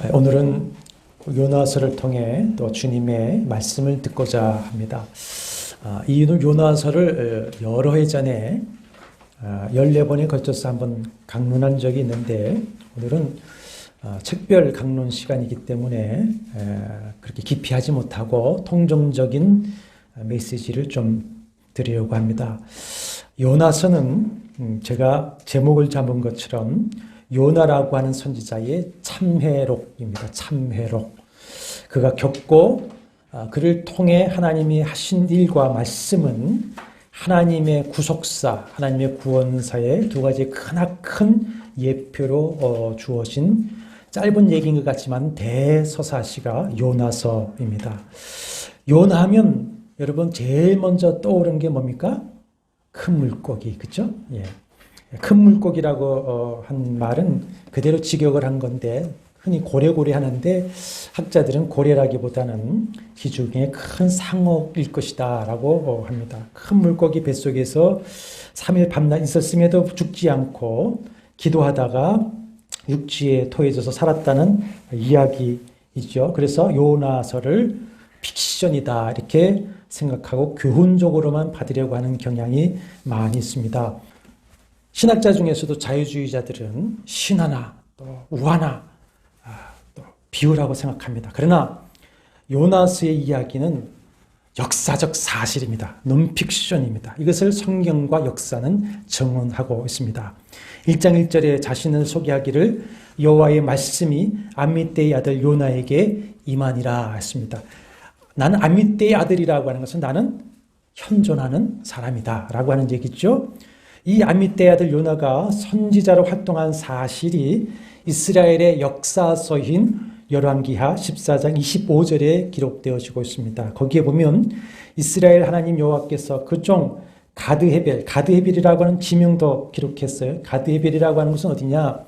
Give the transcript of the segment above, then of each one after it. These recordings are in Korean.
오늘은 요나서를 통해 또 주님의 말씀을 듣고자 합니다. 이 요나서를 여러 해 전에 14번에 걸쳐서 한번 강론한 적이 있는데 오늘은 특별 강론 시간이기 때문에 그렇게 깊이 하지 못하고 통정적인 메시지를 좀 드리려고 합니다. 요나서는 제가 제목을 잡은 것처럼 요나라고 하는 선지자의 참회록입니다. 참회록. 그가 겪고 그를 통해 하나님이 하신 일과 말씀은 하나님의 구속사, 하나님의 구원사의 두 가지 크나큰 예표로 주어진 짧은 얘기인 것 같지만 대서사시가 요나서입니다. 요나하면 여러분 제일 먼저 떠오르는 게 뭡니까? 큰 물고기, 그렇죠? 예. 큰 물고기라고 한 말은 그대로 직역을 한 건데 흔히 고래고래 하는데 학자들은 고래라기보다는 기중에 큰 상어일 것이다 라고 합니다. 큰 물고기 뱃속에서 3일 밤낮 있었음에도 죽지 않고 기도하다가 육지에 토해져서 살았다는 이야기이죠. 그래서 요나서를 픽션이다 이렇게 생각하고 교훈적으로만 받으려고 하는 경향이 많이 있습니다. 신학자 중에서도 자유주의자들은 신화나 또 우화나 또 비유라고 생각합니다. 그러나 요나서의 이야기는 역사적 사실입니다. 논픽션입니다. 이것을 성경과 역사는 증언하고 있습니다. 1장 1절에 자신을 소개하기를 여호와의 말씀이 암미떼의 아들 요나에게 임하니라 했습니다. 나는 암미떼의 아들이라고 하는 것은 나는 현존하는 사람이다 라고 하는 얘기죠. 이 암미떼의 아들 요나가 선지자로 활동한 사실이 이스라엘의 역사서인 열왕기하 14장 25절에 기록되어지고 있습니다. 거기에 보면 이스라엘 하나님 여호와께서 그 종 가드헤벨이라고 하는 지명도 기록했어요. 가드헤벨이라고 하는 것은 어디냐?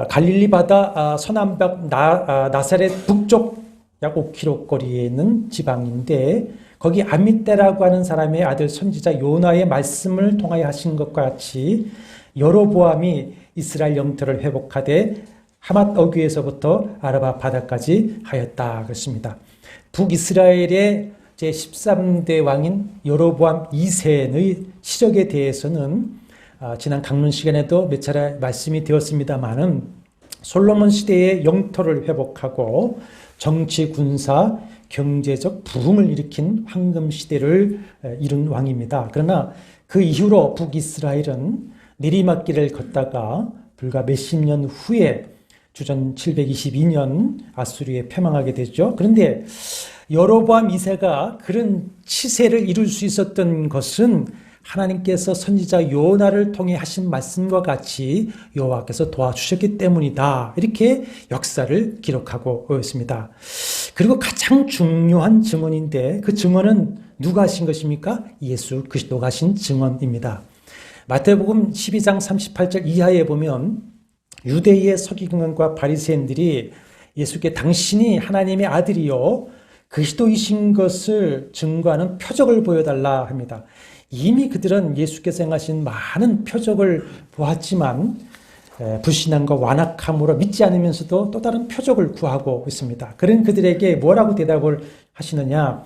갈릴리 바다 서남벽 나사렛 북쪽 약 5km 거리에 있는 지방인데 거기 암미떼라고 하는 사람의 아들 선지자 요나의 말씀을 통하여 하신 것과 같이 여로보암이 이스라엘 영토를 회복하되 하맛 어귀에서부터 아라바 바다까지 하였다 그렇습니다. 북이스라엘의 제13대 왕인 여로보암 2세의 시적에 대해서는 지난 강론 시간에도 몇 차례 말씀이 되었습니다마는 솔로몬 시대의 영토를 회복하고 정치, 군사, 경제적 부흥을 일으킨 황금 시대를 이룬 왕입니다. 그러나 그 이후로 북이스라엘은 내리막길을 걷다가 불과 몇십 년 후에 주전 722년 아수르에 패망하게 되죠. 그런데 여로보암 2세가 그런 치세를 이룰 수 있었던 것은 하나님께서 선지자 요나를 통해 하신 말씀과 같이 여호와께서 도와주셨기 때문이다. 이렇게 역사를 기록하고 있습니다. 그리고 가장 중요한 증언인데 그 증언은 누가 하신 것입니까? 예수 그리스도가 하신 증언입니다. 마태복음 12장 38절 이하에 보면 유대의 서기관과 바리새인들이 예수께 당신이 하나님의 아들이요 그리스도이신 것을 증거하는 표적을 보여달라 합니다. 이미 그들은 예수께서 행하신 많은 표적을 보았지만 불신앙과 완악함으로 믿지 않으면서도 또 다른 표적을 구하고 있습니다. 그런 그들에게 뭐라고 대답을 하시느냐?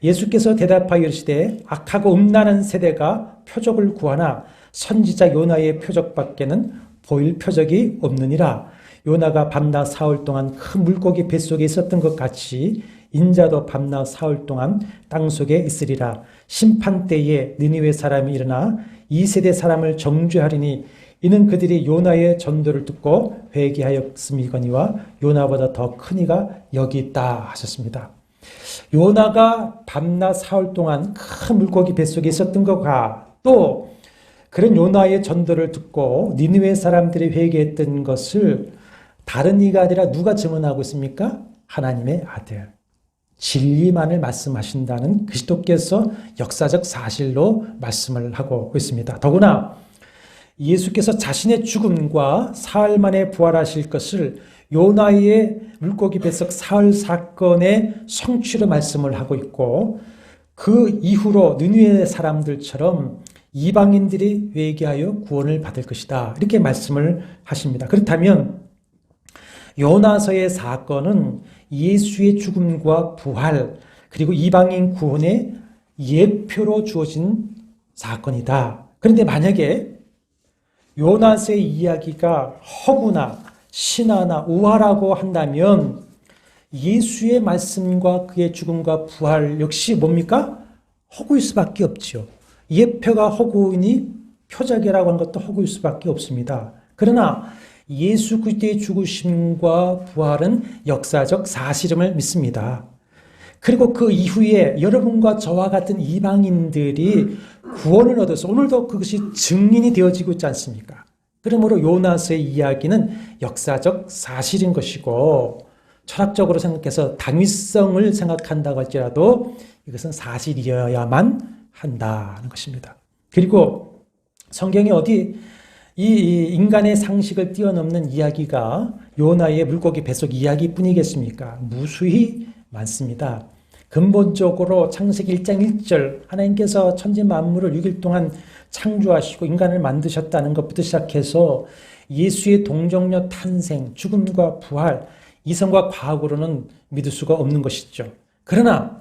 예수께서 대답하여 이르시되 악하고 음란한 세대가 표적을 구하나 선지자 요나의 표적밖에는 보일 표적이 없느니라. 요나가 밤낮 사흘 동안 큰 물고기 뱃속에 있었던 것 같이 인자도 밤낮 사흘 동안 땅속에 있으리라. 심판 때에 느니웨 사람이 일어나 이 세대 사람을 정죄하리니 이는 그들이 요나의 전도를 듣고 회개하였음이거니와 요나보다 더 큰 이가 여기 있다 하셨습니다. 요나가 밤낮 사흘 동안 큰 물고기 뱃속에 있었던 것과 또 그런 요나의 전도를 듣고 니느웨 사람들이 회개했던 것을 다른 이가 아니라 누가 증언하고 있습니까? 하나님의 아들. 진리만을 말씀하신다는 그리스도께서 역사적 사실로 말씀을 하고 있습니다. 더구나 예수께서 자신의 죽음과 사흘 만에 부활하실 것을 요나의 물고기 뱃속 사흘 사건의 성취로 말씀을 하고 있고 그 이후로 느느웨 사람들처럼 이방인들이 회개하여 구원을 받을 것이다. 이렇게 말씀을 하십니다. 그렇다면 요나서의 사건은 예수의 죽음과 부활, 그리고 이방인 구원의 예표로 주어진 사건이다. 그런데 만약에 요나서의 이야기가 허구나 신화나 우화라고 한다면 예수의 말씀과 그의 죽음과 부활 역시 뭡니까? 허구일 수밖에 없죠. 예표가 허구이니 표적이라고 하는 것도 허구일 수밖에 없습니다. 그러나 예수 그리스도의 죽으심과 부활은 역사적 사실임을 믿습니다. 그리고 그 이후에 여러분과 저와 같은 이방인들이 구원을 얻어서 오늘도 그것이 증인이 되어지고 있지 않습니까? 그러므로 요나서의 이야기는 역사적 사실인 것이고 철학적으로 생각해서 당위성을 생각한다고 할지라도 이것은 사실이어야만 한다는 것입니다. 그리고 성경에 어디 이 인간의 상식을 뛰어넘는 이야기가 요나의 물고기 뱃속 이야기뿐이겠습니까? 무수히 많습니다. 근본적으로 창세기 1장 1절 하나님께서 천지 만물을 6일 동안 창조하시고 인간을 만드셨다는 것부터 시작해서 예수의 동정녀 탄생, 죽음과 부활, 이성과 과학으로는 믿을 수가 없는 것이죠. 그러나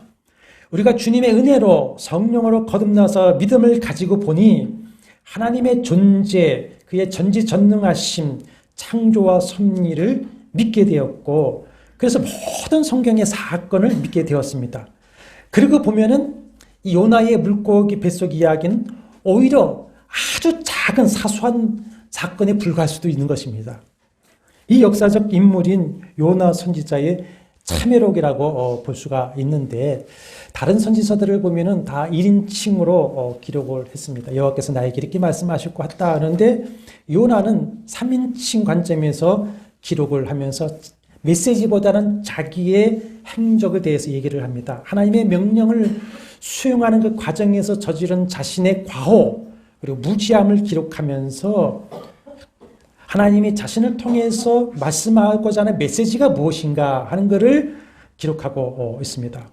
우리가 주님의 은혜로 성령으로 거듭나서 믿음을 가지고 보니 하나님의 존재, 그의 전지전능하심, 창조와 섭리를 믿게 되었고 그래서 모든 성경의 사건을 믿게 되었습니다. 그리고 보면은 이 요나의 물고기 뱃속 이야기는 오히려 아주 작은 사소한 사건에 불과할 수도 있는 것입니다. 이 역사적 인물인 요나 선지자의 참회록이라고 볼 수가 있는데 다른 선지서들을 보면은 다 1인칭으로 기록을 했습니다. 여호와께서 나에게 이렇게 말씀하셨고 했다 하는데 요나는 3인칭 관점에서 기록을 하면서 메시지보다는 자기의 행적에 대해서 얘기를 합니다. 하나님의 명령을 수용하는 그 과정에서 저지른 자신의 과오 그리고 무지함을 기록하면서 하나님이 자신을 통해서 말씀하고자 하는 메시지가 무엇인가 하는 것을 기록하고 있습니다.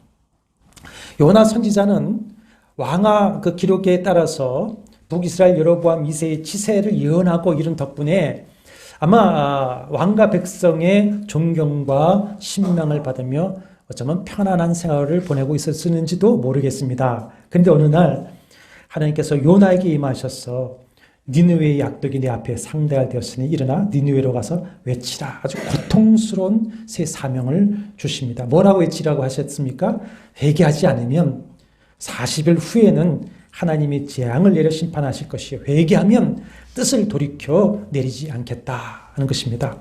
요나 선지자는 왕하 그 기록에 따라서 북이스라엘 여로보암 2세의 치세를 예언하고 이룬 덕분에 아마 왕과 백성의 존경과 신명을 받으며 어쩌면 편안한 생활을 보내고 있었는지도 모르겠습니다. 그런데 어느 날 하나님께서 요나에게 임하셔서 니느웨의 약독이 내 앞에 상대가 되었으니 일어나 니느웨로 가서 외치라. 아주 고통스러운 새 사명을 주십니다. 뭐라고 외치라고 하셨습니까? 회개하지 않으면 40일 후에는 하나님이 재앙을 내려 심판하실 것이요. 회개하면 뜻을 돌이켜 내리지 않겠다 하는 것입니다.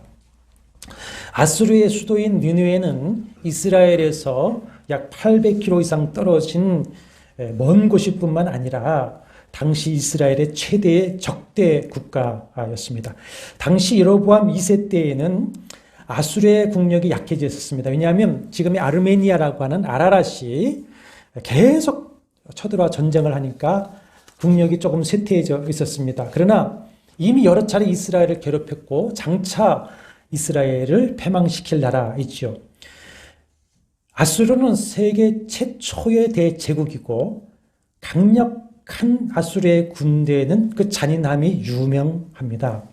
아수르의 수도인 니느웨는 이스라엘에서 약 800km 이상 떨어진 먼 곳일 뿐만 아니라 당시 이스라엘의 최대의 적대 국가였습니다. 당시 여로보암 2세 때에는 아수르의 국력이 약해져 있었습니다. 왜냐하면 지금의 아르메니아라고 하는 아라랏이 계속 쳐들어와 전쟁을 하니까 국력이 조금 쇠퇴해져 있었습니다. 그러나 이미 여러 차례 이스라엘을 괴롭혔고 장차 이스라엘을 패망시킬 나라이죠. 아수르는 세계 최초의 대제국이고 강력한 아수르의 군대에는 그 잔인함이 유명합니다.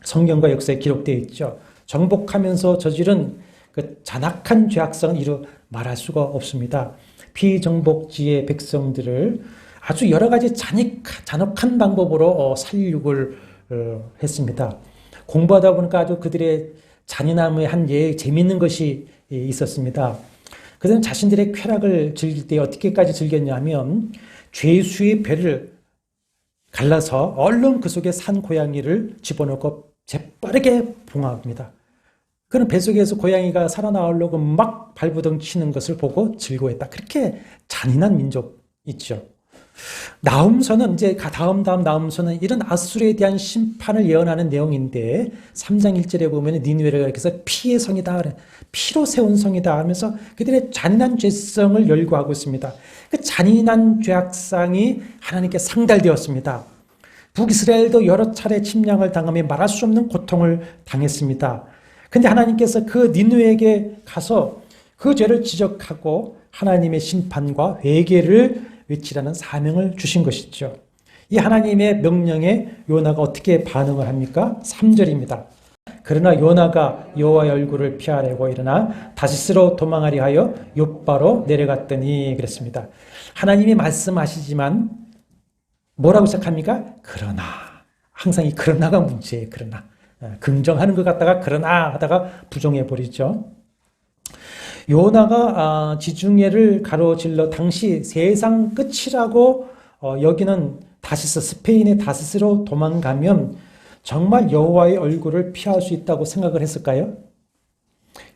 성경과 역사에 기록되어 있죠. 정복하면서 저지른 그 잔악한 죄악성을 이루 말할 수가 없습니다. 피정복지의 백성들을 아주 여러 가지 잔혹한 방법으로 살육을 했습니다. 공부하다 보니까 아주 그들의 잔인함의 한 예에 재미있는 것이 있었습니다. 그들은 자신들의 쾌락을 즐길 때 어떻게까지 즐겼냐면 죄수의 배를 갈라서 얼른 그 속에 산 고양이를 집어넣고 재빠르게 봉합니다. 그는 뱃속에서 고양이가 살아나오려고 막 발버둥 치는 것을 보고 즐거워했다. 그렇게 잔인한 민족 있죠. 나훔서는 이제 다음 나훔서는 이런 아수르에 대한 심판을 예언하는 내용인데 3장 1절에 보면 니느웨를 가리켜서 피의 성이다, 피로 세운 성이다 하면서 그들의 잔인한 죄성을 열거하고 있습니다. 그 잔인한 죄악상이 하나님께 상달되었습니다. 북이스라엘도 여러 차례 침략을 당하며 말할 수 없는 고통을 당했습니다. 근데 하나님께서 그 니느웨에게 가서 그 죄를 지적하고 하나님의 심판과 회개를 외치라는 사명을 주신 것이죠. 이 하나님의 명령에 요나가 어떻게 반응을 합니까? 3절입니다. 그러나 요나가 여호와의 얼굴을 피하려고 일어나 다시스로 도망하려 하여 욥바로 내려갔더니 그랬습니다. 하나님이 말씀하시지만 뭐라고 시작합니까? 그러나. 항상 이 그러나가 문제예요. 그러나. 긍정하는 것 같다가 그러나 하다가 부정해버리죠. 요나가 지중해를 가로질러 당시 세상 끝이라고 여기는 다시스, 스페인의 다시스로 도망가면 정말 여호와의 얼굴을 피할 수 있다고 생각을 했을까요?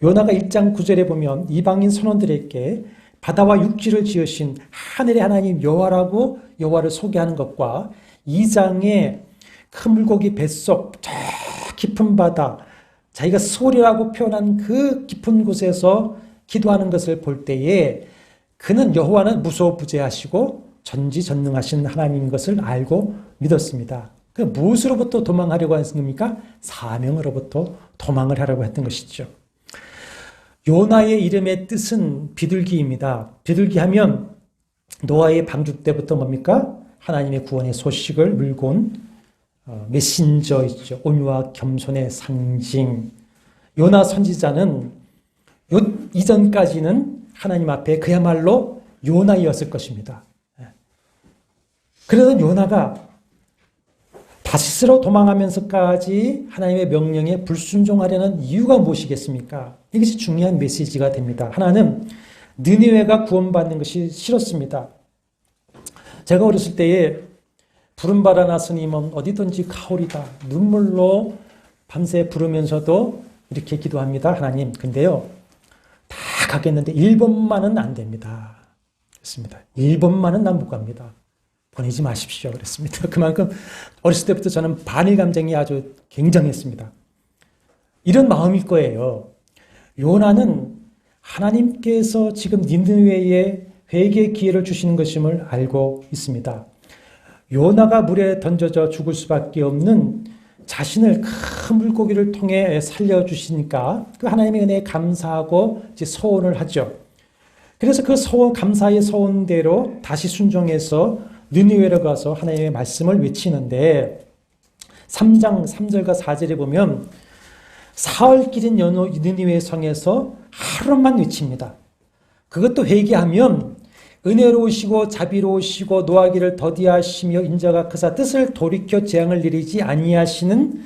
요나가 1장 9절에 보면 이방인 선원들에게 바다와 육지를 지으신 하늘의 하나님 여호와라고 여호와를 소개하는 것과 2장에 큰 물고기 뱃속 저 깊은 바다, 자기가 소리라고 표현한 그 깊은 곳에서 기도하는 것을 볼 때에 그는 여호와는 무소부재하시고 전지전능하신 하나님인 것을 알고 믿었습니다. 그 무엇으로부터 도망하려고 했던 겁니까? 사명으로부터 도망을 하려고 했던 것이죠. 요나의 이름의 뜻은 비둘기입니다. 비둘기 하면 노아의 방주 때부터 뭡니까? 하나님의 구원의 소식을 물고 온 메신저이죠. 온유와 겸손의 상징. 요나 선지자는 이전까지는 하나님 앞에 그야말로 요나이었을 것입니다. 그러던 요나가 다시스로 도망하면서까지 하나님의 명령에 불순종하려는 이유가 무엇이겠습니까? 이것이 중요한 메시지가 됩니다. 하나는 느니웨가 구원받는 것이 싫었습니다. 제가 어렸을 때에 부름바라나 스님은 어디든지 가오리다. 눈물로 밤새 부르면서도 이렇게 기도합니다. 하나님, 근데요, 다 가겠는데 일본만은 안 됩니다. 그렇습니다. 일본만은 난 못 갑니다. 보내지 마십시오. 그랬습니다. 그만큼 어렸을 때부터 저는 반일 감정이 아주 굉장했습니다. 이런 마음일 거예요. 요나는 하나님께서 지금 니느웨에 회개의 기회를 주시는 것임을 알고 있습니다. 요나가 물에 던져져 죽을 수밖에 없는 자신을 큰 물고기를 통해 살려주시니까 그 하나님의 은혜에 감사하고 이제 소원을 하죠. 그래서 그 소원, 감사의 소원대로 다시 순종해서 느니웨로 가서 하나님의 말씀을 외치는데 3장 3절과 4절에 보면 사흘 길인 느니웨 성에서 하루만 외칩니다. 그것도 회개하면 은혜로우시고 자비로우시고 노하기를 더디하시며 인자가 크사 뜻을 돌이켜 재앙을 내리지 아니하시는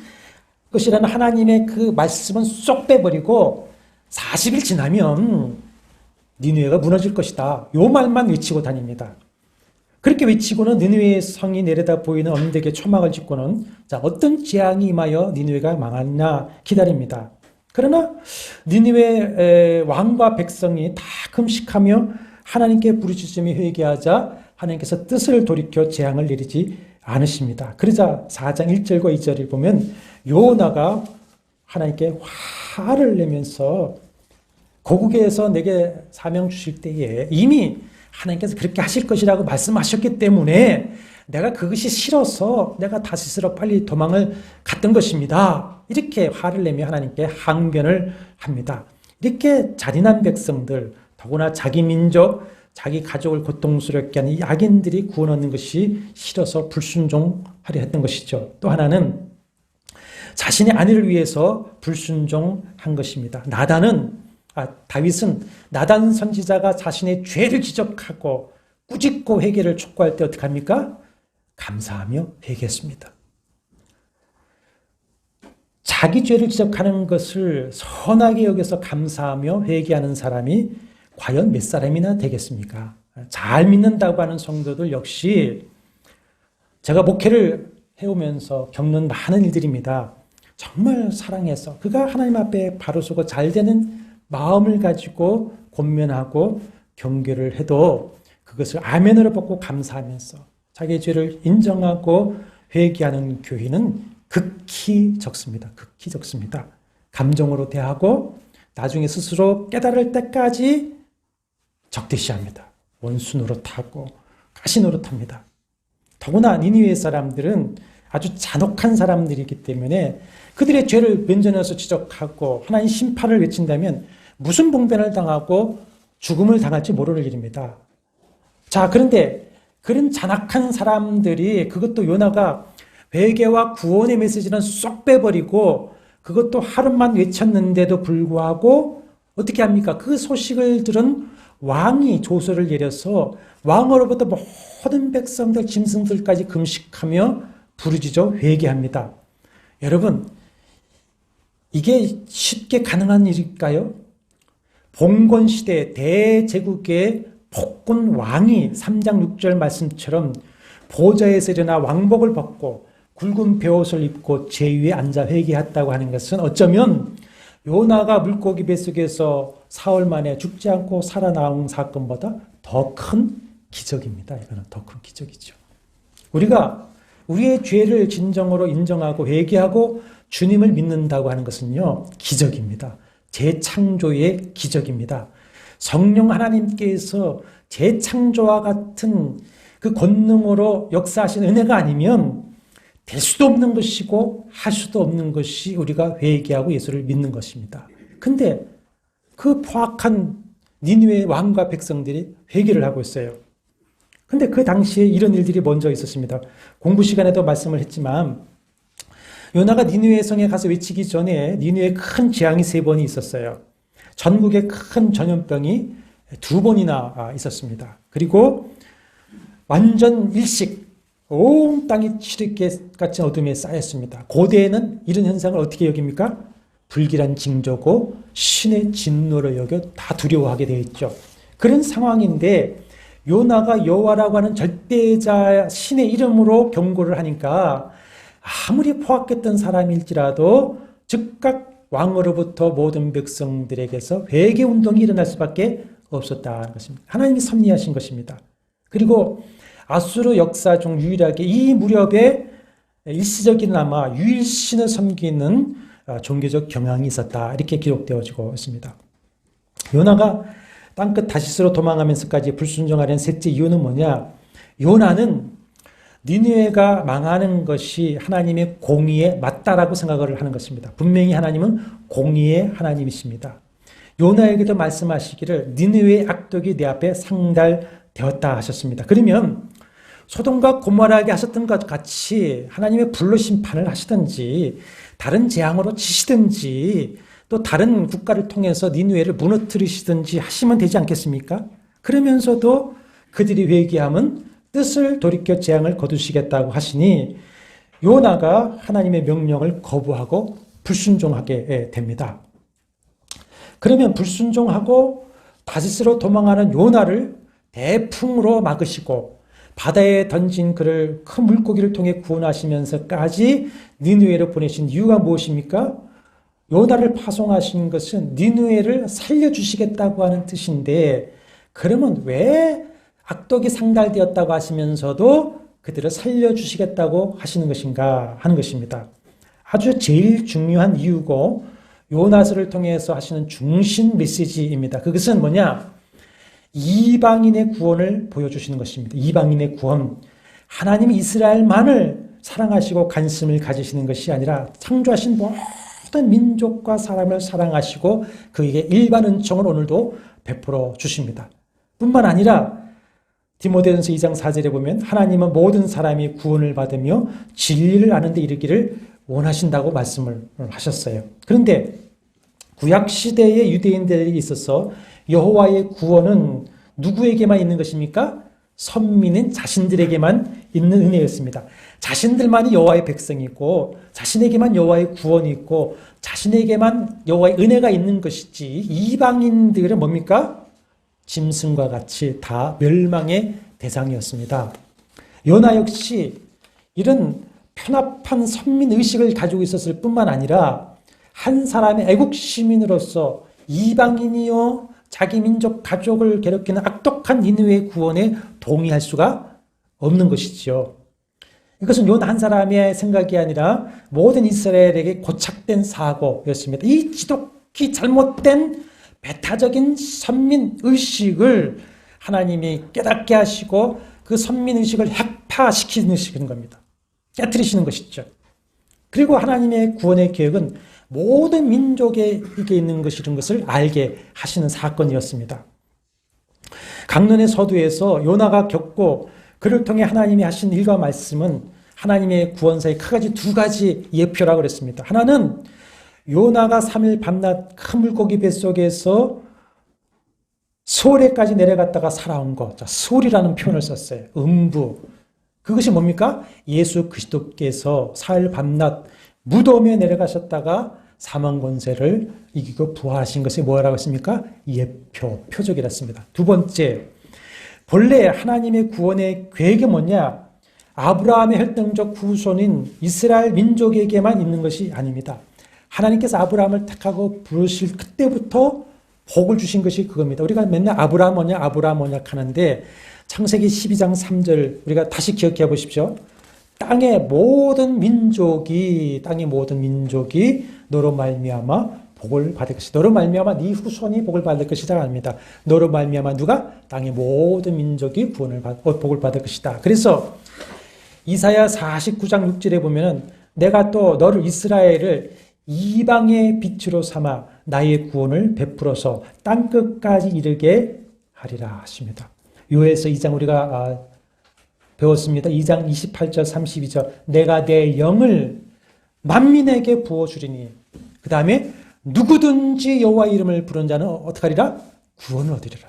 것이라는 하나님의 그 말씀은 쏙 빼버리고 40일 지나면 니느웨가 무너질 것이다. 요 말만 외치고 다닙니다. 그렇게 외치고는 니느웨 성이 내려다 보이는 언덕에 초막을 짓고는 어떤 재앙이 임하여 니느웨가 망하나 기다립니다. 그러나 니느웨 왕과 백성이 다 금식하며 하나님께 부르짖으며 회개하자 하나님께서 뜻을 돌이켜 재앙을 내리지 않으십니다. 그러자 4장 1절과 2절을 보면 요나가 하나님께 화를 내면서 고국에서 내게 사명 주실 때에 이미 하나님께서 그렇게 하실 것이라고 말씀하셨기 때문에 내가 그것이 싫어서 내가 다시스로 빨리 도망을 갔던 것입니다. 이렇게 화를 내며 하나님께 항변을 합니다. 이렇게 잔인한 백성들, 더구나 자기 민족, 자기 가족을 고통스럽게 하는 이 악인들이 구원 얻는 것이 싫어서 불순종하려 했던 것이죠. 또 하나는 자신의 아내를 위해서 불순종한 것입니다. 다윗은 나단 선지자가 자신의 죄를 지적하고 꾸짖고 회개를 촉구할 때 어떻게 합니까? 감사하며 회개했습니다. 자기 죄를 지적하는 것을 선하게 여겨서 감사하며 회개하는 사람이 과연 몇 사람이나 되겠습니까? 잘 믿는다고 하는 성도들 역시 제가 목회를 해오면서 겪는 많은 일들입니다. 정말 사랑해서 그가 하나님 앞에 바로 서고 잘 되는 마음을 가지고 권면하고 경계를 해도 그것을 아멘으로 받고 감사하면서 자기의 죄를 인정하고 회개하는 교회는 극히 적습니다. 극히 적습니다. 감정으로 대하고 나중에 스스로 깨달을 때까지 적대시합니다. 원수 노릇하고 가시 노릇합니다. 더구나 니느웨 사람들은 아주 잔혹한 사람들이기 때문에 그들의 죄를 면전에서 지적하고 하나님 심판을 외친다면 무슨 봉변을 당하고 죽음을 당할지 모르는 일입니다. 자, 그런데 그런 잔악한 사람들이 그것도 요나가 회개와 구원의 메시지는 쏙 빼버리고 그것도 하루만 외쳤는데도 불구하고 어떻게 합니까? 그 소식을 들은 왕이 조서를 내려서 왕으로부터 모든 백성들, 짐승들까지 금식하며 부르짖어 회개합니다. 여러분, 이게 쉽게 가능한 일일까요? 봉건시대 대제국의 폭군 왕이 3장 6절 말씀처럼 보좌에서 일어나 왕복을 벗고 굵은 베옷을 입고 제위에 앉아 회개했다고 하는 것은 어쩌면 요나가 물고기 뱃속에서 사흘 만에 죽지 않고 살아나온 사건보다 더 큰 기적입니다. 이거는 더 큰 기적이죠. 우리가 우리의 죄를 진정으로 인정하고 회개하고 주님을 믿는다고 하는 것은요, 기적입니다. 재창조의 기적입니다. 성령 하나님께서 재창조와 같은 그 권능으로 역사하신 은혜가 아니면 될 수도 없는 것이고 할 수도 없는 것이 우리가 회개하고 예수를 믿는 것입니다. 근데 그 포악한 니느웨 왕과 백성들이 회개를 하고 있어요. 근데 그 당시에 이런 일들이 먼저 있었습니다. 공부 시간에도 말씀을 했지만 요나가 니느웨 성에 가서 외치기 전에 니느웨에 큰 재앙이 3번이 있었어요. 전국에 큰 전염병이 2번이나 있었습니다. 그리고 완전 일식, 온 땅이 칠흑같이 어둠에 쌓였습니다. 고대에는 이런 현상을 어떻게 여깁니까? 불길한 징조고 신의 진노를 여겨 다 두려워하게 되어 있죠. 그런 상황인데 요나가 여호와라고 하는 절대자 신의 이름으로 경고를 하니까 아무리 포악했던 사람일지라도 즉각 왕으로부터 모든 백성들에게서 회개 운동이 일어날 수밖에 없었다는 것입니다. 하나님이 섭리하신 것입니다. 그리고 아수르 역사 중 유일하게 이 무렵에 일시적이나마 유일신을 섬기는 종교적 경향이 있었다. 이렇게 기록되어지고 있습니다. 요나가 땅끝 다시스로 도망하면서까지 불순종하려는 셋째 이유는 뭐냐? 요나는 니느웨가 망하는 것이 하나님의 공의에 맞다라고 생각을 하는 것입니다. 분명히 하나님은 공의의 하나님이십니다. 요나에게도 말씀하시기를 니느웨의 악독이 내 앞에 상달되었다 하셨습니다. 그러면 소돔과 고모라에게 하셨던 것 같이 하나님의 불로 심판을 하시든지 다른 재앙으로 치시든지 또 다른 국가를 통해서 니느웨를 무너뜨리시든지 하시면 되지 않겠습니까? 그러면서도 그들이 회개하면 뜻을 돌이켜 재앙을 거두시겠다고 하시니 요나가 하나님의 명령을 거부하고 불순종하게 됩니다. 그러면 불순종하고 다시스로 도망하는 요나를 대풍으로 막으시고 바다에 던진 그를 큰 물고기를 통해 구원하시면서까지 니느웨로 보내신 이유가 무엇입니까? 요나를 파송하신 것은 니느웨를 살려주시겠다고 하는 뜻인데 그러면 왜 악독이 상달되었다고 하시면서도 그들을 살려주시겠다고 하시는 것인가 하는 것입니다. 아주 제일 중요한 이유고 요나서를 통해서 하시는 중심 메시지입니다. 그것은 뭐냐? 이방인의 구원을 보여주시는 것입니다. 이방인의 구원. 하나님이 이스라엘만을 사랑하시고 관심을 가지시는 것이 아니라 창조하신 모든 민족과 사람을 사랑하시고 그에게 일반 은총을 오늘도 베풀어 주십니다. 뿐만 아니라 디모데전서 2장 4절에 보면 하나님은 모든 사람이 구원을 받으며 진리를 아는 데 이르기를 원하신다고 말씀을 하셨어요. 그런데 구약시대의 유대인들에게 있어서 여호와의 구원은 누구에게만 있는 것입니까? 선민인 자신들에게만 있는 은혜였습니다. 자신들만이 여호와의 백성이고 자신에게만 여호와의 구원이 있고 자신에게만 여호와의 은혜가 있는 것이지 이방인들은 뭡니까? 짐승과 같이 다 멸망의 대상이었습니다. 요나 역시 이런 편합한 선민의식을 가지고 있었을 뿐만 아니라 한 사람의 애국 시민으로서 이방인이요 자기 민족 가족을 괴롭히는 악독한 니느웨의 구원에 동의할 수가 없는 것이지요. 이것은 요나 한 사람의 생각이 아니라 모든 이스라엘에게 고착된 사고였습니다. 이 지독히 잘못된 배타적인 선민의식을 하나님이 깨닫게 하시고 그 선민의식을 혁파시키는 겁니다. 깨트리시는 것이죠. 그리고 하나님의 구원의 계획은 모든 민족에게 있는 것이라는 것을 알게 하시는 사건이었습니다. 강론의 서두에서 요나가 겪고 그를 통해 하나님이 하신 일과 말씀은 하나님의 구원사의 크가지 두 가지 예표라고 그랬습니다. 하나는 요나가 3일 밤낮 큰 물고기 뱃속에서 수월에까지 내려갔다가 살아온 것. 자, 수월이라는 표현을 썼어요. 음부. 그것이 뭡니까? 예수 그리스도께서 4일 밤낮 무덤에 내려가셨다가 사망 권세를 이기고 부활하신 것이 뭐라고 했습니까? 예표, 표적이라 했습니다. 두 번째, 본래 하나님의 구원의 계획이 뭐냐? 아브라함의 혈통적 후손인 이스라엘 민족에게만 있는 것이 아닙니다. 하나님께서 아브라함을 택하고 부르실 그때부터 복을 주신 것이 그겁니다. 우리가 맨날 아브라함 뭐냐 하는데 창세기 12장 3절 우리가 다시 기억해 보십시오. 땅의 모든 민족이 너로 말미암아 복을 받을 것이다. 너로 말미암아 네 후손이 복을 받을 것이다 합니다. 너로 말미암아 누가? 땅의 모든 민족이 복을 받을 것이다. 그래서 이사야 49장 6절에 보면은 내가 또 너를 이스라엘을 이방의 빛으로 삼아 나의 구원을 베풀어서 땅끝까지 이르게 하리라 하십니다. 요엘서 2장 우리가 배웠습니다. 2장 28절 32절 내가 내 영을 만민에게 부어주리니 그 다음에 누구든지 여호와 이름을 부르는 자는 어떻게 하리라? 구원을 얻으리라.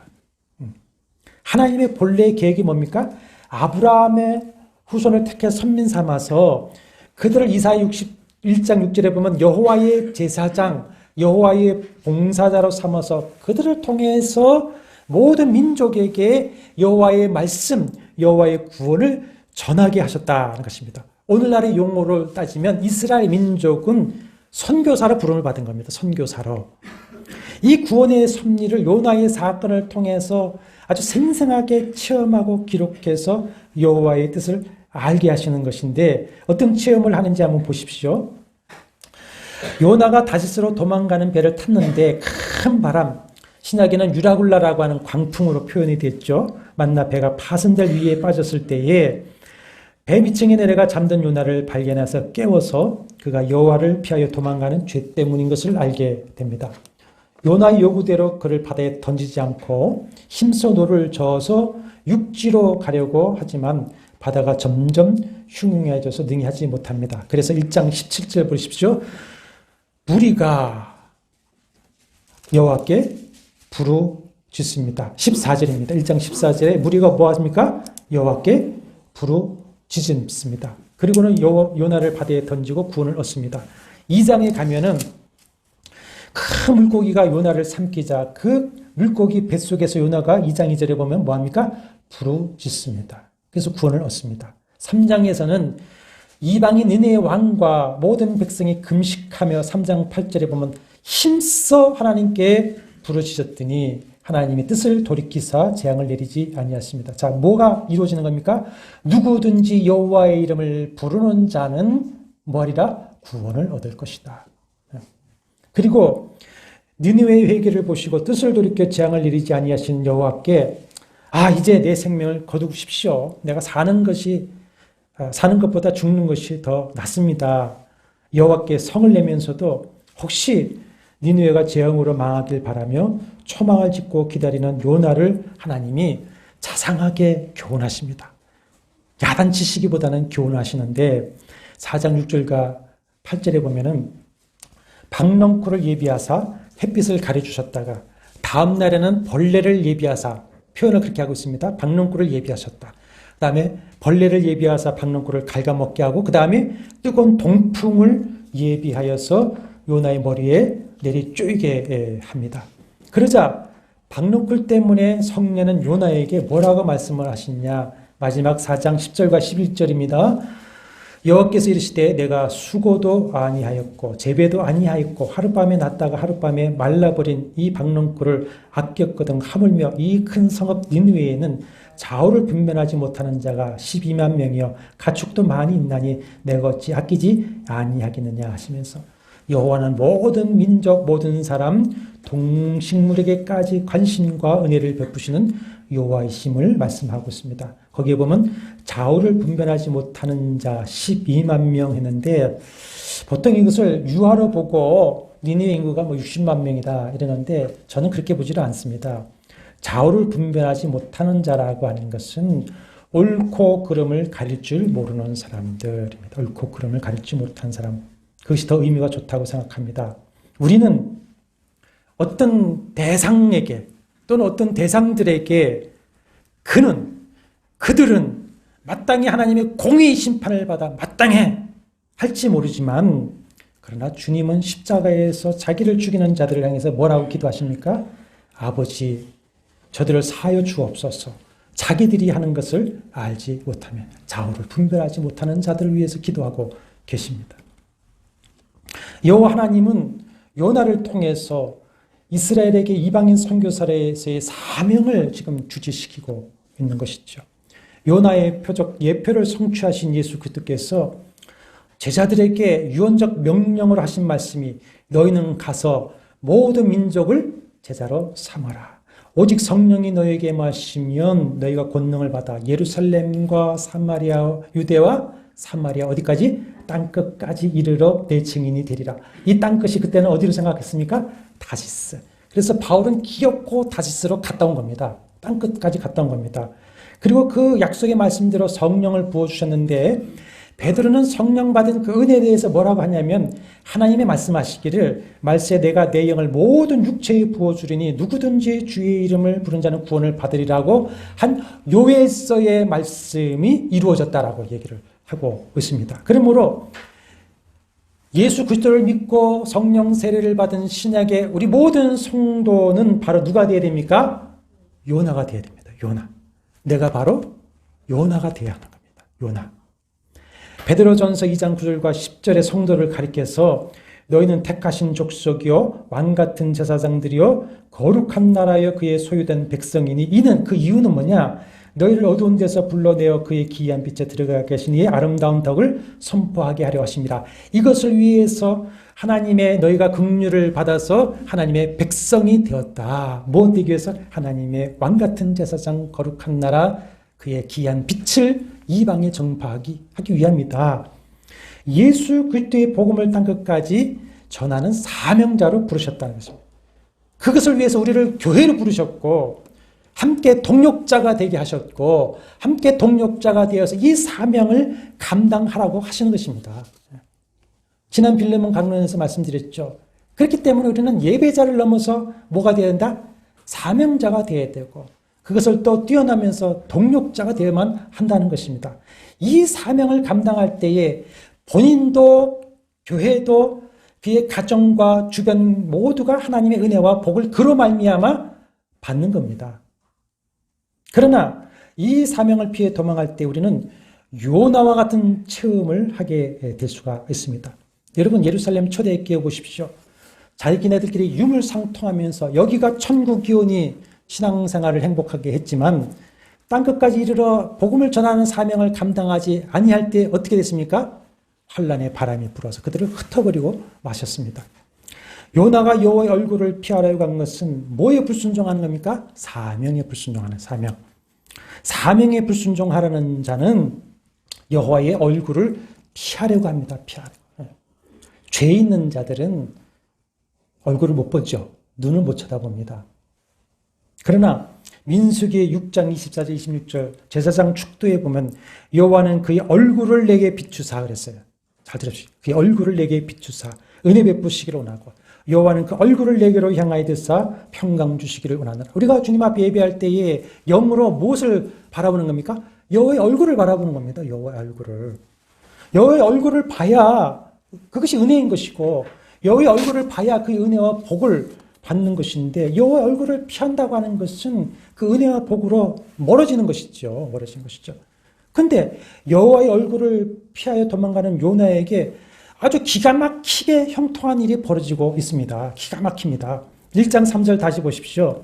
하나님의 본래의 계획이 뭡니까? 아브라함의 후손을 택해 선민 삼아서 그들을 이사야 61장 6절에 보면 여호와의 제사장, 여호와의 봉사자로 삼아서 그들을 통해서 모든 민족에게 여호와의 말씀, 여호와의 구원을 전하게 하셨다는 것입니다. 오늘날의 용어로 따지면 이스라엘 민족은 선교사로 부름을 받은 겁니다. 선교사로. 이 구원의 섭리를 요나의 사건을 통해서 아주 생생하게 체험하고 기록해서 여호와의 뜻을 알게 하시는 것인데 어떤 체험을 하는지 한번 보십시오. 요나가 다시스로 도망가는 배를 탔는데 큰 바람, 신약에는 유라굴라라고 하는 광풍으로 표현이 됐죠. 만나 배가 파선될 위에 빠졌을 때에 배 밑층에 내려가 잠든 요나를 발견해서 깨워서 그가 여호와를 피하여 도망가는 죄 때문인 것을 알게 됩니다. 요나의 요구대로 그를 바다에 던지지 않고 힘써 노를 저어서 육지로 가려고 하지만 바다가 점점 흉흉해져서 능히 하지 못합니다. 그래서 1장 17절 보십시오. 무리가 여호와께 부르짖습니다. 14절입니다. 1장 14절에 무리가 뭐 하십니까? 여호와께 부르짖습니다. 그리고는 요나를 바다에 던지고 구원을 얻습니다. 2장에 가면은 큰 물고기가 요나를 삼키자 그 물고기 뱃속에서 요나가 2장 2절에 보면 뭐합니까? 부르짖습니다. 그래서 구원을 얻습니다. 3장에서는 이방인 니느웨 왕과 모든 백성이 금식하며 3장 8절에 보면 힘써 하나님께 부르짖었더니 하나님의 뜻을 돌이키사 재앙을 내리지 아니하십니다. 자, 뭐가 이루어지는 겁니까? 누구든지 여호와의 이름을 부르는 자는 뭐하리라? 구원을 얻을 것이다. 그리고 니느웨의 회개를 보시고 뜻을 돌이켜 재앙을 내리지 아니하신 여호와께 이제 내 생명을 거두십시오. 내가 사는 것보다 죽는 것이 더 낫습니다. 여호와께 성을 내면서도 혹시 니느웨가 재앙으로 망하길 바라며 초망을 짓고 기다리는 요나를 하나님이 자상하게 교훈하십니다. 야단치시기보다는 교훈하시는데 4장 6절과 8절에 보면은 박넝쿨을 예비하사 햇빛을 가려주셨다가 다음 날에는 벌레를 예비하사 표현을 그렇게 하고 있습니다. 박넝쿨을 예비하셨다. 그 다음에 벌레를 예비하사 박넝쿨을 갉아먹게 하고 그 다음에 뜨거운 동풍을 예비하여서 요나의 머리에 내리 쪼이게 합니다. 그러자 박넝쿨 때문에 성령은 요나에게 뭐라고 말씀을 하시냐. 마지막 4장 10절과 11절입니다. 여호와께서 이르시되 내가 수고도 아니하였고 재배도 아니하였고 하룻밤에 났다가 하룻밤에 말라버린 이 박넝쿨을 아꼈거든 하물며 이 큰 성읍 니느웨에는 좌우를 분별하지 못하는 자가 12만 명이여 가축도 많이 있나니 내가 어찌 아끼지 아니하겠느냐 하시면서 여호와는 모든 민족 모든 사람 동식물에게까지 관심과 은혜를 베푸시는 여호와이심을 말씀하고 있습니다. 거기에 보면 좌우를 분별하지 못하는 자 12만 명 했는데 보통 이것을 유화로 보고 니느웨 인구가 60만 명이다 이러는데 저는 그렇게 보지를 않습니다. 좌우를 분별하지 못하는 자라고 하는 것은 옳고 그름을 가릴 줄 모르는 사람들입니다. 옳고 그름을 가릴 줄 못한 사람. 그것이 더 의미가 좋다고 생각합니다. 우리는 어떤 대상에게 또는 어떤 대상들에게 그들은 마땅히 하나님의 공의 심판을 받아 마땅해 할지 모르지만, 그러나 주님은 십자가에서 자기를 죽이는 자들을 향해서 뭐라고 기도하십니까? 아버지, 저들을 사하여 주옵소서. 자기들이 하는 것을 알지 못하면, 좌우를 분별하지 못하는 자들을 위해서 기도하고 계십니다. 여호와 하나님은 요나를 통해서 이스라엘에게 이방인 선교사로서의 사명을 지금 주지시키고 있는 것이죠. 요나의 표적 예표를 성취하신 예수 그리스도께서 제자들에게 유언적 명령으로 하신 말씀이, 너희는 가서 모든 민족을 제자로 삼아라. 오직 성령이 너에게 임하시면 너희가 권능을 받아 예루살렘과 사마리아, 유대와 사마리아 어디까지? 땅끝까지 이르러 내 증인이 되리라. 이 땅끝이 그때는 어디로 생각했습니까? 다시스. 그래서 바울은 기어코 다시스로 갔다 온 겁니다. 땅끝까지 갔다 온 겁니다. 그리고 그 약속의 말씀대로 성령을 부어주셨는데, 베드로는 성령 받은 그 은혜에 대해서 뭐라고 하냐면, 하나님의 말씀하시기를 말세 내가 내 영을 모든 육체에 부어주리니 누구든지 주의 이름을 부른 자는 구원을 받으리라고 한 요엘서의 말씀이 이루어졌다라고 얘기를 하고 있습니다. 그러므로 예수 그리스도를 믿고 성령 세례를 받은 신약의 우리 모든 성도는 바로 누가 되어야 됩니까? 요나가 되어야 됩니다. 요나. 내가 바로 요나가 되어야 하는 겁니다. 요나. 베드로전서 2장 9절과 10절의 성도를 가리켜서 너희는 택하신 족속이요 왕같은 제사장들이요 거룩한 나라여 그의 소유된 백성이니, 이는 그 이유는 뭐냐? 너희를 어두운 데서 불러내어 그의 기이한 빛에 들어가 계신 이의 아름다운 덕을 선포하게 하려 하심이라. 이것을 위해서 하나님의 너희가 긍휼을 받아서 하나님의 백성이 되었다. 뭐 되기 위해서? 하나님의 왕같은 제사장, 거룩한 나라, 그의 기이한 빛을 이방에 전파하기 위함이다. 예수 그리스도의 복음을 땅끝까지 전하는 사명자로 부르셨다는 것입니다. 그것을 위해서 우리를 교회로 부르셨고 함께 동력자가 되게 하셨고 함께 동력자가 되어서 이 사명을 감당하라고 하시는 것입니다. 지난 빌레몬 강론에서 말씀드렸죠. 그렇기 때문에 우리는 예배자를 넘어서 뭐가 되어야 된다? 사명자가 되어야 되고, 그것을 또 뛰어나면서 동력자가 되어야만 한다는 것입니다. 이 사명을 감당할 때에 본인도 교회도 그의 가정과 주변 모두가 하나님의 은혜와 복을 그로 말미암아 받는 겁니다. 그러나 이 사명을 피해 도망할 때 우리는 요나와 같은 체험을 하게 될 수가 있습니다. 여러분, 예루살렘 초대교회 보십시오. 자기네들끼리 유물상통하면서 여기가 천국이오니 신앙생활을 행복하게 했지만 땅끝까지 이르러 복음을 전하는 사명을 감당하지 아니할 때 어떻게 됐습니까? 환란의 바람이 불어서 그들을 흩어버리고 마셨습니다. 요나가 여호와의 얼굴을 피하려고 한 것은 뭐에 불순종하는 겁니까? 사명에 불순종하는 사명. 사명에 불순종하려는 자는 여호와의 얼굴을 피하려고 합니다. 피하려고. 죄 있는 자들은 얼굴을 못 보죠. 눈을 못 쳐다봅니다. 그러나 민수기 6장 24절 26절 제사장 축도에 보면 여호와는 그의 얼굴을 내게 비추사 그랬어요. 잘 들으십시오. 그의 얼굴을 내게 비추사 은혜 베푸시기를 원하고, 여호와는 그 얼굴을 내게로 향하여 드사 평강 주시기를 원하노라. 우리가 주님 앞에 예배할 때에 영으로 무엇을 바라보는 겁니까? 여호와의 얼굴을 바라보는 겁니다. 여호와의 얼굴을. 여호와의 얼굴을 봐야 그것이 은혜인 것이고, 여호와의 얼굴을 봐야 그 은혜와 복을 받는 것인데, 여호와의 얼굴을 피한다고 하는 것은 그 은혜와 복으로 멀어지는 것이죠. 멀어지는 것이죠. 근데 여호와의 얼굴을 피하여 도망가는 요나에게 아주 기가 막히게 형통한 일이 벌어지고 있습니다. 기가 막힙니다. 1장 3절 다시 보십시오.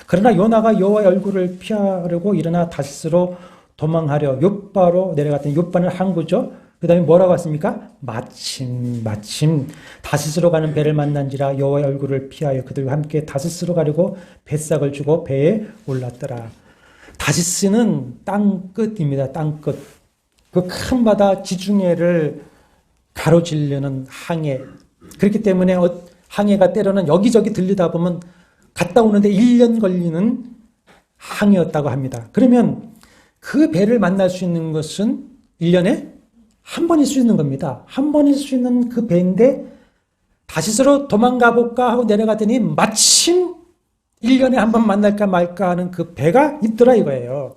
그러나 요나가 여호와의 얼굴을 피하려고 일어나 다시스로 도망하려 욥바로 내려갔더니 욥바는 항구죠. 그 다음에 뭐라고 했습니까? 마침 다시스로 가는 배를 만난지라 여호와의 얼굴을 피하여 그들과 함께 다시스로 가려고 뱃삭을 주고 배에 올랐더라. 다시스는 땅끝입니다. 땅끝. 그 큰 바다 지중해를 가로지르는 항해. 그렇기 때문에 항해가 때로는 여기저기 들리다 보면 갔다 오는데 1년 걸리는 항해였다고 합니다. 그러면 그 배를 만날 수 있는 것은 1년에 한 번일 수 있는 겁니다. 한 번일 수 있는 그 배인데 다시스로 도망가 볼까 하고 내려가더니 마침 1년에 한 번 만날까 말까 하는 그 배가 있더라 이거예요.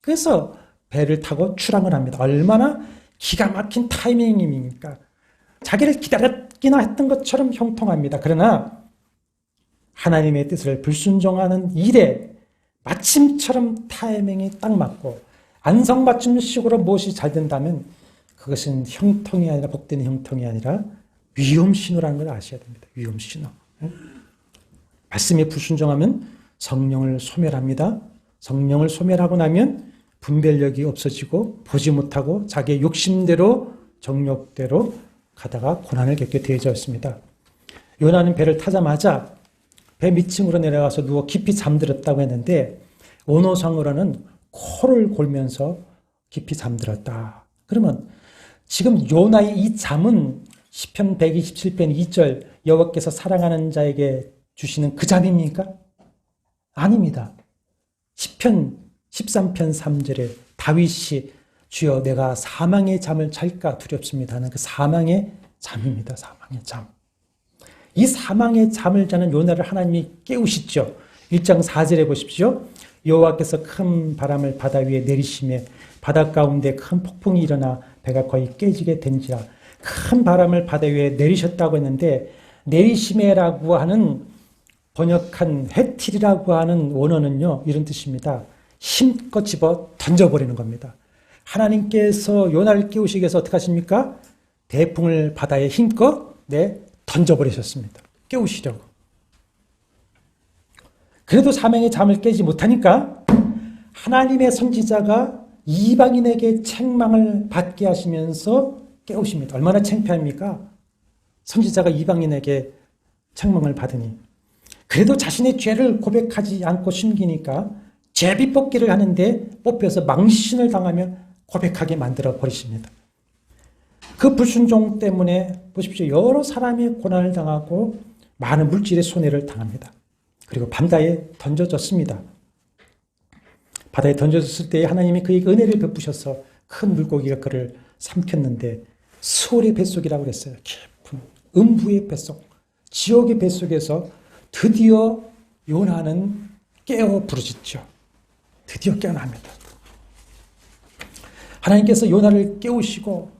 그래서 배를 타고 출항을 합니다. 얼마나 기가 막힌 타이밍입니까? 자기를 기다렸기나 했던 것처럼 형통합니다. 그러나 하나님의 뜻을 불순종하는 일에 마침처럼 타이밍이 딱 맞고 안성맞춤식으로 무엇이 잘 된다면 그것은 형통이 아니라 복되는 형통이 아니라 위험신호라는 걸 아셔야 됩니다. 위험신호. 말씀에 불순종하면 성령을 소멸합니다. 성령을 소멸하고 나면 분별력이 없어지고 보지 못하고 자기의 욕심대로 정욕대로 가다가 고난을 겪게 되어져 있습니다. 요나는 배를 타자마자 배 밑층으로 내려가서 누워 깊이 잠들었다고 했는데 원어상으로는 코를 골면서 깊이 잠들었다. 그러면 지금 요나의 이 잠은 시편 127편 2절 여호와께서 사랑하는 자에게 주시는 그 잠입니까? 아닙니다. 시편 13편 3절에 다윗이 주여 내가 사망의 잠을 잘까 두렵습니다 하는 그 사망의 잠입니다. 사망의 잠. 이 사망의 잠을 자는 요나를 하나님이 깨우시죠. 1장 4절에 보십시오. 여호와께서 큰 바람을 바다 위에 내리시매 바다 가운데 큰 폭풍이 일어나 배가 거의 깨지게 된지라. 큰 바람을 바다 위에 내리셨다고 했는데 내리시매라고 하는 번역한 회틸이라고 하는 원어는요 이런 뜻입니다. 힘껏 집어 던져버리는 겁니다. 하나님께서 요나를 깨우시기 위해서 어떻게 하십니까? 대풍을 바다에 힘껏 던져버리셨습니다. 깨우시려고. 그래도 사명의 잠을 깨지 못하니까 하나님의 선지자가 이방인에게 책망을 받게 하시면서 깨우십니다. 얼마나 창피합니까? 선지자가 이방인에게 책망을 받으니. 그래도 자신의 죄를 고백하지 않고 숨기니까 제비 뽑기를 하는데 뽑혀서 망신을 당하며 고백하게 만들어 버리십니다. 그 불순종 때문에 보십시오. 여러 사람이 고난을 당하고 많은 물질의 손해를 당합니다. 그리고 바다에 던져졌습니다. 바다에 던져졌을 때 하나님이 그에게 은혜를 베푸셔서 큰 물고기가 그를 삼켰는데 수월의 뱃속이라고 그랬어요. 깊은 음부의 뱃속, 지옥의 뱃속에서 드디어 요나는 깨어 부르짖죠. 드디어 깨어납니다. 하나님께서 요나를 깨우시고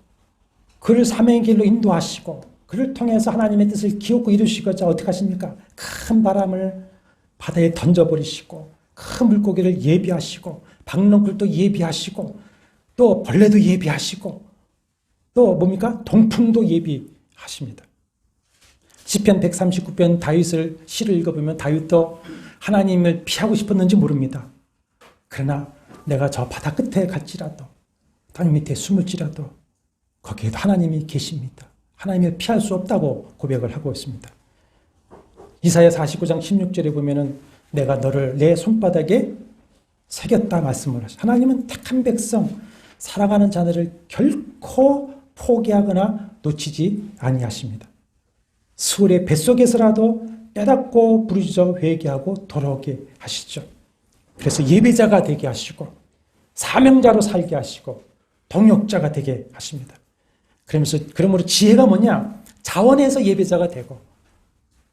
그를 사명의 길로 인도하시고 그를 통해서 하나님의 뜻을 기억고 이루시고자 어떻게 하십니까? 큰 바람을 바다에 던져버리시고 큰 물고기를 예비하시고 박농굴도 예비하시고 또 벌레도 예비하시고 또 뭡니까? 동풍도 예비하십니다. 시편 139편 다윗을 시를 읽어보면 다윗도 하나님을 피하고 싶었는지 모릅니다. 그러나 내가 저 바다 끝에 갈지라도 땅 밑에 숨을지라도 거기에도 하나님이 계십니다. 하나님을 피할 수 없다고 고백을 하고 있습니다. 이사야 49장 16절에 보면은 내가 너를 내 손바닥에 새겼다 말씀을 하시죠. 하나님은 택한 백성, 살아가는 자들을 결코 포기하거나 놓치지 아니하십니다. 수월의 뱃속에서라도 깨닫고 부르짖어 회개하고 돌아오게 하시죠. 그래서 예배자가 되게 하시고 사명자로 살게 하시고 동역자가 되게 하십니다. 그러므로 지혜가 뭐냐? 자원에서 예배자가 되고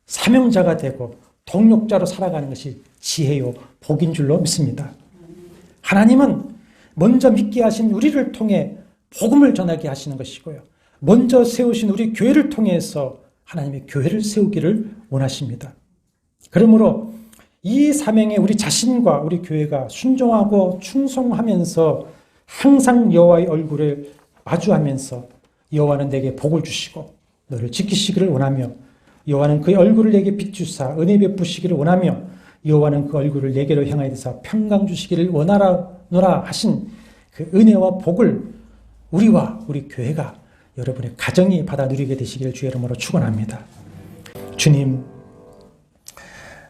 사명자가 되고 동역자로 살아가는 것이 지혜요 복인 줄로 믿습니다. 하나님은 먼저 믿게 하신 우리를 통해 복음을 전하게 하시는 것이고요. 먼저 세우신 우리 교회를 통해서 하나님의 교회를 세우기를 원하십니다. 그러므로 이 사명에 우리 자신과 우리 교회가 순종하고 충성하면서 항상 여호와의 얼굴을 마주하면서 여호와는 내게 복을 주시고 너를 지키시기를 원하며 여호와는 그의 얼굴을 내게 비추사 은혜 베푸시기를 원하며 여호와는 그 얼굴을 내게로 향하여서 평강 주시기를 원하노라 하신 그 은혜와 복을 우리와 우리 교회가 여러분의 가정이 받아 누리게 되시기를 주의 이름으로 축원합니다. 주님,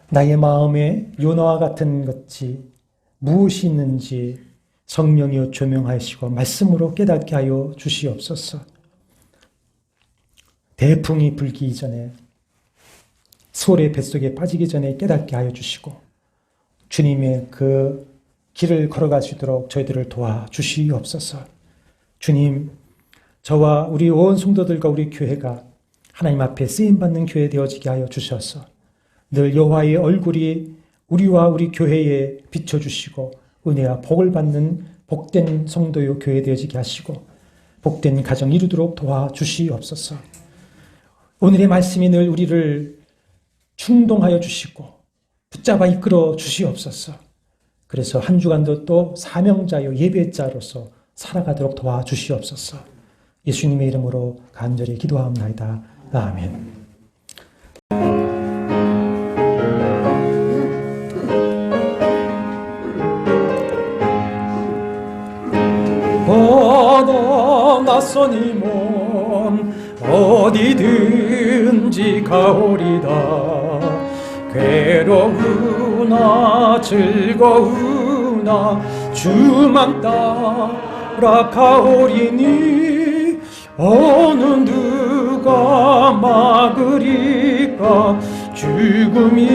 나의 마음에 요나와 같은 것이 무엇이 있는지 성령이여 조명하시고 말씀으로 깨닫게 하여 주시옵소서. 대풍이 불기 이전에 소의 뱃속에 빠지기 전에 깨닫게 하여 주시고 주님의 그 길을 걸어갈 수 있도록 저희들을 도와주시옵소서. 주님, 저와 우리 온 성도들과 우리 교회가 하나님 앞에 쓰임받는 교회 되어지게 하여 주셔서 늘 여호와의 얼굴이 우리와 우리 교회에 비춰주시고 은혜와 복을 받는 복된 성도요 교회 되어지게 하시고 복된 가정 이루도록 도와주시옵소서. 오늘의 말씀이 늘 우리를 충동하여 주시고 붙잡아 이끌어 주시옵소서. 그래서 한 주간도 또 사명자요 예배자로서 살아가도록 도와주시옵소서. 예수님의 이름으로 간절히 기도하옵나이다. 아멘. 낯선 이 몸 어디든지 가오리다. 괴로우나 즐거우나 주만 따라 가오리니 어느 누가 막으리까. 죽음이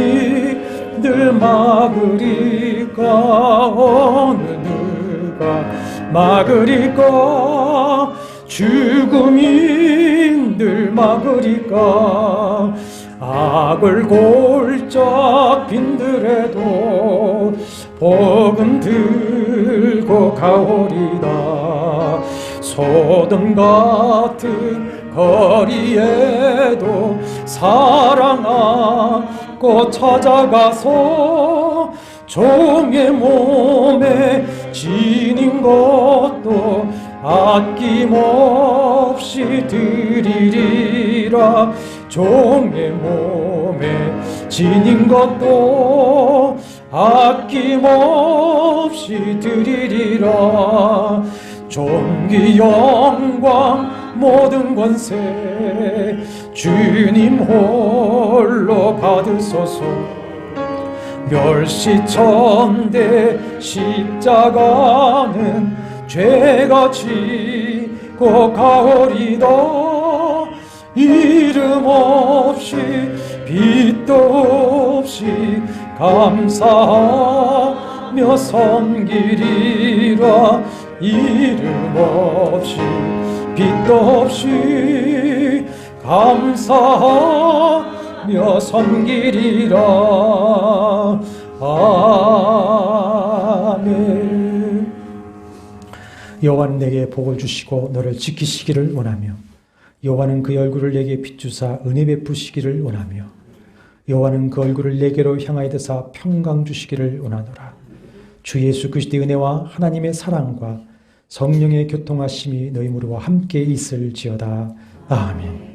늘 막으리까. 어느 누가 막으리까. 죽음이 늘 막으리까. 악을 골짝 빈들에도 복음 들고 가오리다. 소돔 같은 거리에도 사랑 안고 찾아가서 종의 몸에 지닌 것도 아낌없이 드리리라. 종의 몸에 지닌 것도 아낌없이 드리리라. 존귀 영광 모든 권세 주님 홀로 받으소서. 멸시천대 십자가는 죄가 지고 가오리다. 이름 없이 빛도 없이 감사하며 섬기리라. 이름 없이 빛도 없이 감사하며 섬기리라. 아멘. 여호와는 내게 복을 주시고 너를 지키시기를 원하며 여호와는 그의 얼굴을 내게 비추사 은혜 베푸시기를 원하며 여호와는 그 얼굴을 내게로 향하여 드사 평강 주시기를 원하노라. 주 예수 그리스도의 은혜와 하나님의 사랑과 성령의 교통하심이 너희 무리와 함께 있을지어다. 아멘.